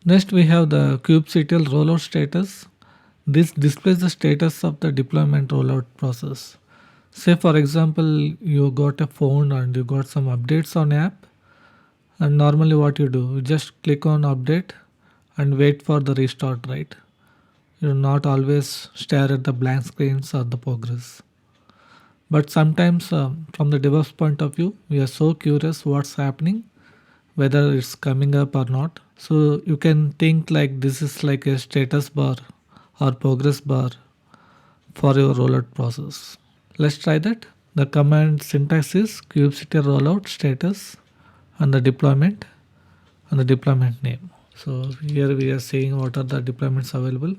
Next we have the kube-c-tl rollout status. This displays the status of the deployment rollout process. Say for example, you got a phone and you got some updates on app, and normally what you do, you just click on update and wait for the restart, right? You do not always stare at the blank screens or the progress. But sometimes from the DevOps point of view, we are so curious what's happening, whether it's coming up or not. So you can think like this is like a status bar or progress bar for your rollout process. Let's try that. The command syntax is kube-c-tl rollout status and the deployment name. So here we are saying what are the deployments available.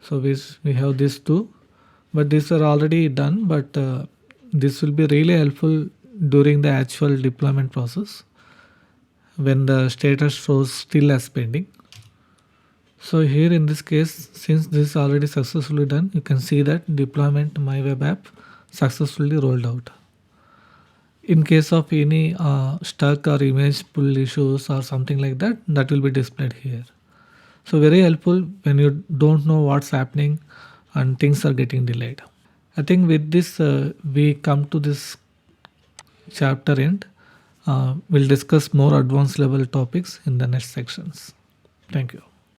So we have these two, but these are already done, but this will be really helpful during the actual deployment process when the status shows still as pending. So here in this case, since this is already successfully done, you can see that deployment my web app successfully rolled out. In case of any stuck or image pull issues or something like that, that will be displayed here. So very helpful when you don't know what's happening and things are getting delayed. I think with this we come to this chapter end. We'll discuss more advanced level topics in the next sections. Thank you.